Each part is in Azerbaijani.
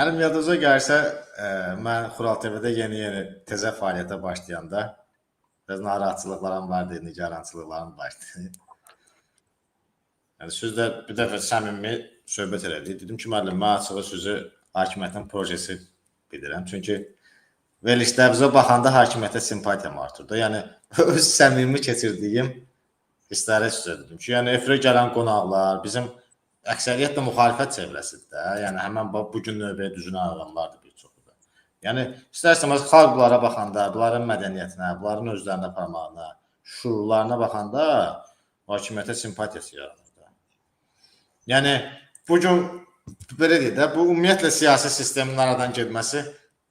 Mənim yadınıza gəlsə, mən Xural TV-də yeni təzə fəaliyyətə başlayanda biraz narahatçılıqlarım vardı, nigarançılıqlarım vardı. Yəni siz də bir dəfə səmimi söhbət elədik. Dedim ki, müəllim, mən açığı sizi hakimiyyətin projesi bilirəm. Çünki verilişlərinizə baxanda hakimiyyətə simpatiyam artırdı. Yəni öz səmimi keçirdiyim hissləri sizə dedim ki, yəni efirə gələn qonaqlar bizim əksəriyyət də müxalifət çevrəsidir də. Yəni həmin bu gün növbəyə düzünə adamlardır bir çoxu da. Yəni istərsəniz xalq bunlara baxanda, bunların mədəniyyətinə, bunların özlərinə aparmağına, şuurlarına baxanda hakimiyyətə simpatiyası yaranır da. Yəni bu gün belə deyək də, bu ümumiyyətlə siyasi sistemin aradan getməsi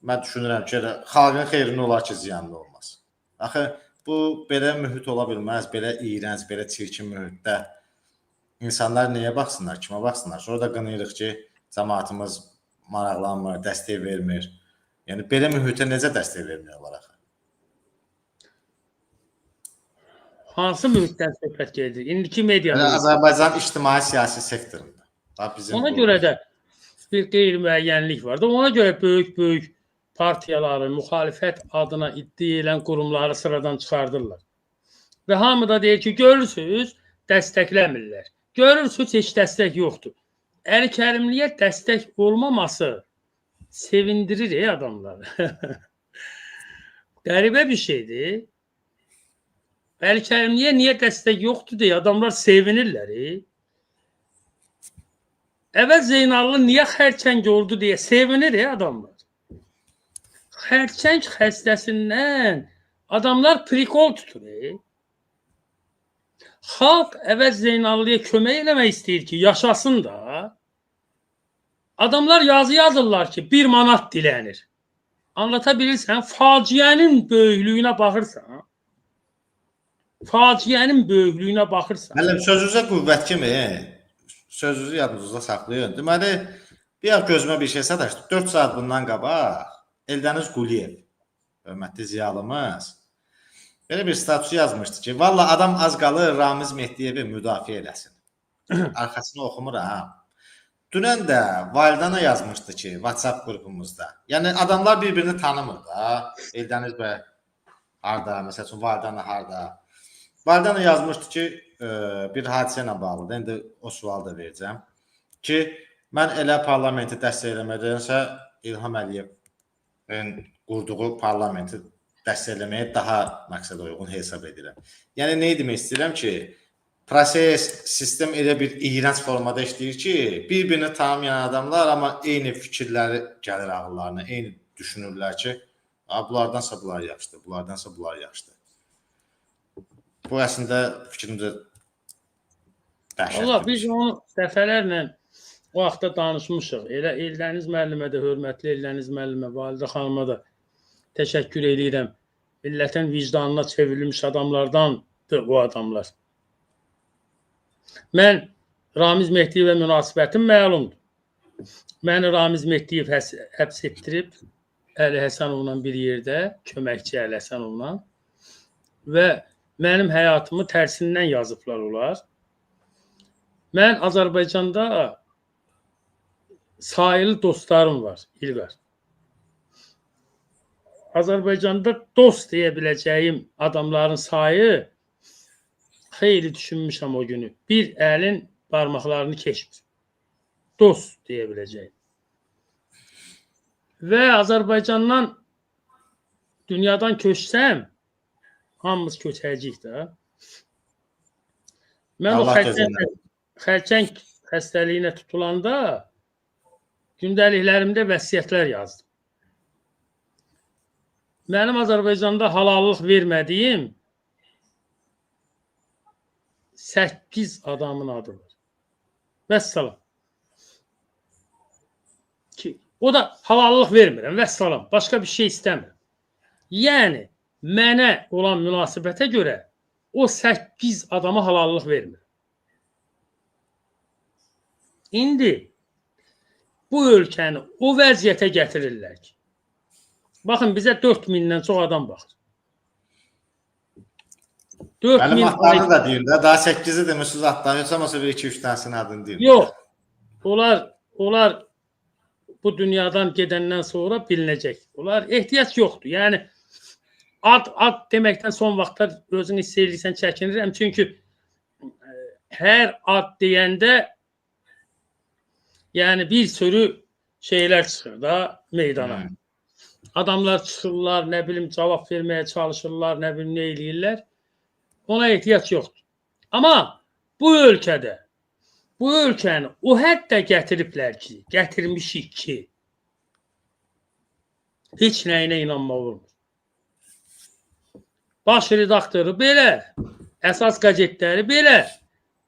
mən düşünürəm ki, xalqın xeyrinə olar ki, ziyanlı olmaz. Axı bu belə mühit ola bilməz, belə iyrənc, belə çirkin mühitdə İnsanlar nəyə baxsınlar, kimə baxsınlar? Sonra da qınayırıq ki, cəmaatımız maraqlanmır, dəstək vermir. Yəni belə mühitə necə dəstək vermiyorlar axı? Hansı mühitdən söhbət gedir? İndiki mediada. Azərbaycan ictimai siyasi sektorunda. Ona görə də bir qeyri-müəyyənlik var da. Ona görə böyük partiyaları, müxalifət adına iddia edən qurumları sıradan çıxardırlar. Və hamı da deyir ki, görürsünüz, dəstəkləmirlər. Görürsünüz, heç dəstək yoxdur. Əli-kərimliyə dəstək olmaması sevindirir adamları. Qəribə bir şeydir. Əli-kərimliyə niyə dəstək yoxdur deyə adamlar sevinirlər. Əvəz Zeynallı niyə xərçəng oldu deyə sevinir adamlar. Xərçəng xəstəsindən adamlar prikol tutur. Xalq Əvəz Zeynallıya kömək eləmək istəyir ki, yaşasın da. Adamlar yazı yazırlar ki, 1 manat dilənir. Anlatabilirsən, faciənin böyüklüyünə baxırsan. Faciənin böyüklüyünə baxırsan. Müəllim, sözünüzə qüvvət kimi, sözünüzü yadınızda saxlayın. Deməli, bir gözümə bir şey sataşdı. 4 saat bundan qabaq Eldəniz Quliyev, hörmətli ziyalımız, belə bir statusu yazmışdı ki, valla adam az qalır Ramiz Mehdiyevi müdafiə eləsin. Arxasını oxumuram. Dünən də Validana yazmışdı ki, WhatsApp qrupumuzda. Yəni adamlar bir-birini tanımır da. Eldəniz bəy harda, məsəl üçün Validana harda. Validana yazmışdı ki, bir hadisə ilə bağlıdır. İndi o sual da verəcəm. Ki, mən elə parlamenti dəstək eləmədənsə İlham Əliyevin qurduğu parlamenti dəstəkləməyə daha məqsədə uyğun hesab edirəm. Yəni, nə demək istəyirəm ki, proses, sistem elə bir iyrənc formada işləyir ki, bir-birini tanımayan adamlar, amma eyni fikirləri gəlir ağıllarına, eyni düşünürlər ki, bunlardansa bunlar yaxşıdır, bunlardansa bunlar yaxşıdır. Bu əslində fikrimcə dəhşətli. Allah, biz onu dəfələrlə o vaxtda danışmışıq. Elə Eldəniz müəllimə də, hörmətli Eldəniz müəllimə, Validə xanıma da təşəkkür edirəm. Millətin vicdanına çevrilmiş adamlardandır o adamlar. Mən Ramiz Mehdiyevə münasibətim məlumdur. Məni Ramiz Mehdiyev həbs etdirib Əli Həsənovla bir yerdə, köməkçi Əli Həsənovla və mənim həyatımı tərsindən yazıblar onlar. Mən Azərbaycanda sayılı dostlarım var, İlqar. Azərbaycanda dost deyə biləcəyim adamların sayı xeyli düşünmüşəm o günü. Bir əlin barmaqlarını keçmir. Dost deyə biləcəyim. Və Azərbaycandan dünyadan köçsəm, hamımız köçəcəyik də. Mən o xərçəng xəstəliyinə tutulanda gündəliklərimdə vəsiyyətlər yazdım. Mənim Azərbaycanda halallıq vermədiyim 8 adamın adı var. Vəssalam. O da halallıq vermirəm, vəssalam. Başqa bir şey istəmirəm. Yəni, mənə olan münasibətə görə o 8 adama halallıq vermirəm. İndi bu ölkəni o vəziyyətə gətirirlər ki, baxın, bizə 4000-dən çox adam baxır. Mənim adlarını da deyir də, daha 8-i demişsiniz adlarını, yoxsa bir 2-3 dənəsinin adını deyir. Yox, onlar bu dünyadan gedəndən sonra bilinəcək. Onlar ehtiyac yoxdur. Yəni ad deməkdən son vaxtlar özünü hiss edirsən, çəkinirəm. Çünki hər ad deyəndə yəni bir sürü şeylər çıxır da meydana. Adamlar çıxırlar, nə bilim cavab verməyə çalışırlar, nə bilim nə eləyirlər. Ona ehtiyac yoxdur. Amma bu ölkədə, bu ölkəni o hətta gətiriblər ki, gətirmişik ki, heç nəyinə inanmaq olmur. Baş redaktoru belə, əsas qəzetləri belə,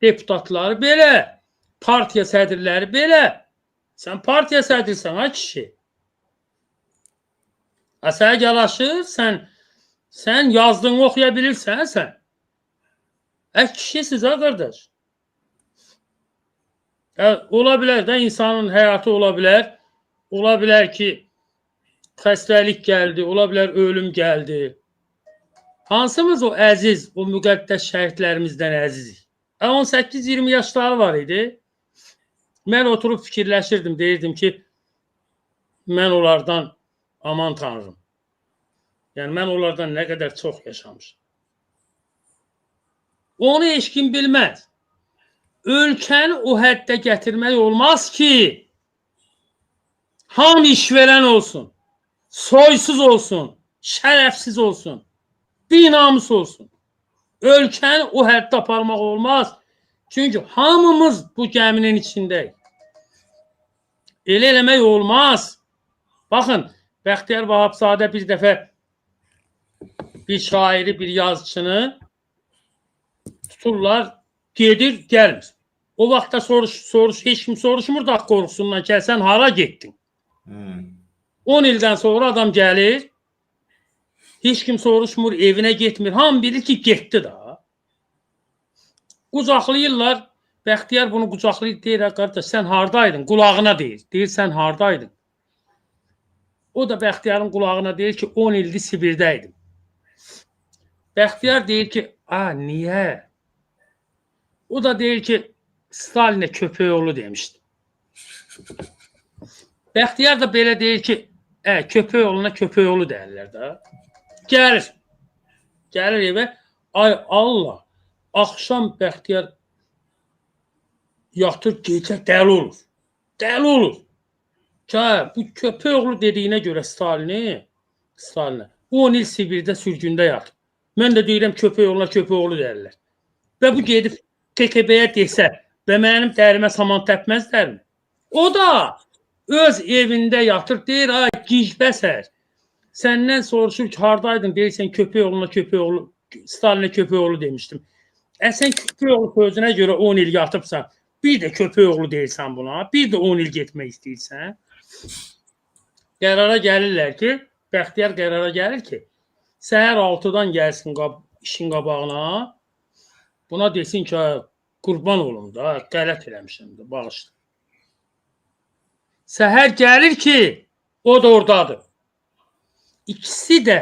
deputatları belə, partiya sədrləri belə. Sən partiya sədrsən, ha kişi. Sənə yaraşır, sən yazdığını oxuya bilirsən, sən. Kişisiz, ha, qardaş. Ola bilər də, insanın həyatı ola bilər. Ola bilər ki, xəstəlik gəldi, ola bilər ölüm gəldi. Hansımız o əziz, o müqəddəs şəhidlərimizdən əzizik? 18-20 yaşları var idi. Mən oturub fikirləşirdim, deyirdim ki, mən onlardan aman tanrım. Yəni, mən onlardan nə qədər çox yaşamışım. Onu heç kim bilməz. Ölkəni o həddə gətirmək olmaz ki, hamı işverən olsun, soysuz olsun, şərəfsiz olsun, binamus olsun. Ölkəni o həddə aparmaq olmaz. Çünki hamımız bu gəminin içindəyik. Elə eləmək olmaz. Baxın, Bəxtiyar Vahabzadə bir dəfə bir şairi, bir yazıçını tuturlar, gedir, gəlmir. O vaxtda heç kim soruşmur da qorxusundan ki, sən hara getdin? 10 ildən sonra adam gəlir, heç kim soruşmur, evinə getmir. Hamı bilir ki, getdi da. Qucaqlayırlar, Bəxtiyar bunu qucaqlayır, deyir, qardaş, sən hardaydın? Qulağına deyir. Deyir, sən hardaydın? O da Bəxtiyarın qulağına deyir ki, 10 ildir Sibirdəydim. Bəxtiyar deyir ki, niyə? O da deyir ki, Stalinə köpəyoğlu demişdi. Bəxtiyar da belə deyir ki, köpəyoğluna köpəyoğlu deyirlər də. Gəlir evə, ay Allah, axşam Bəxtiyar yatır, gecə dəli olur. Dəli olur. Bu köpəyoğlu dediyinə görə Stalinə 10 il Sibirdə sürgündə yatır. Mən də deyirəm, köpəyoğluna köpəyoğlu deyirlər. Və bu gedib KGB-yə desə, və mənim dərimə saman təpməzlərmi? O da öz evində yatır, deyir, ay gicbəsər, səndən soruşur ki, hardaydın, deyirsən, köpəyoğluna köpəyoğlu, Stalinə köpəyoğlu demişdim. Sən köpəyoğlu sözünə görə 10 il yatıbsan, bir də köpəyoğlu deyirsən buna, bir də 10 il getmək istəyirsən. Qərara gəlirlər ki, Bəxtiyar qərara gəlir ki, səhər 6-dan gəlsin işin qabağına, buna desin ki, qurban olun da, qələt eləmişəm də, bağışla. Səhər gəlir ki, o da oradadır. İkisi də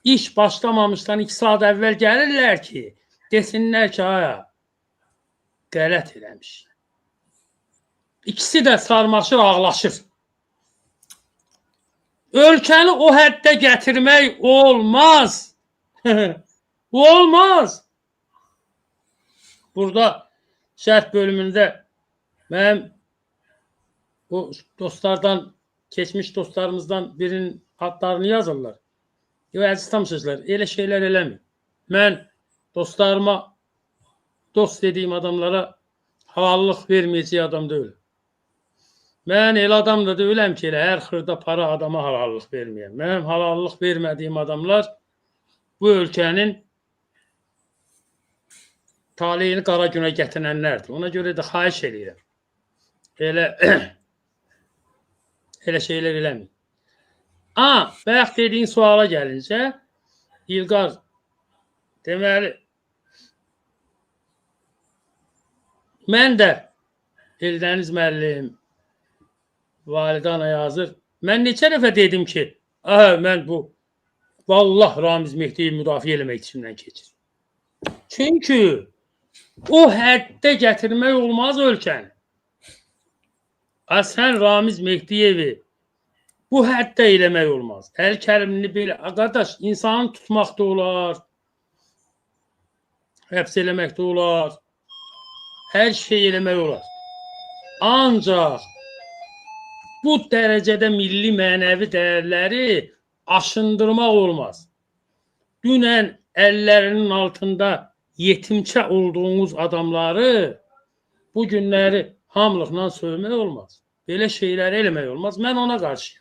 iş başlamamışdan 2 saat əvvəl gəlirlər ki, desinlər ki, qələt eləmiş. İkisi də sarmaşır, ağlaşır. Ölkəni o həddə gətirmək olmaz. Olmaz. Burada şərh bölümündə mənim o dostlardan, keçmiş dostlarımızdan birinin adlarını yazırlar. Əziz tamaşaçılar, elə şeylər eləmir. Mən dostlarıma, dost dediyim adamlara halallıq verməyəcək adam deyil. Mən elə adam da deyiləm ki, hər xırda para adama halallıq verməyəm. Mənim halallıq vermədiyim adamlar bu ölkənin taleyini qara günə gətirənlərdir. Ona görə də xahiş edirəm. Elə şeylər eləmir. Bayaq dediyin suala gəlincə, İlqar, deməli, mən də Eldəniz müəllim, Validana yazır. Mən neçə dəfə dedim ki, mən bu vallah Ramiz Mehdiyi müdafiə eləmək içimdən keçir. Çünki o həddə gətirmək olmaz ölkəni. Sən Ramiz Mehdiyevi bu həddə eləmək olmaz. Əl Kərimli belə, qardaş, insanı tutmaq da olar, həbs eləmək də olar, hər şey eləmək olar. Ancaq bu dərəcədə milli mənəvi dəyərləri aşındırmaq olmaz. Dünən əllərinin altında yetimçə olduğunuz adamları bu günləri hamılıqla sövmək olmaz. Belə şeyləri eləmək olmaz. Mən ona qarşıyım.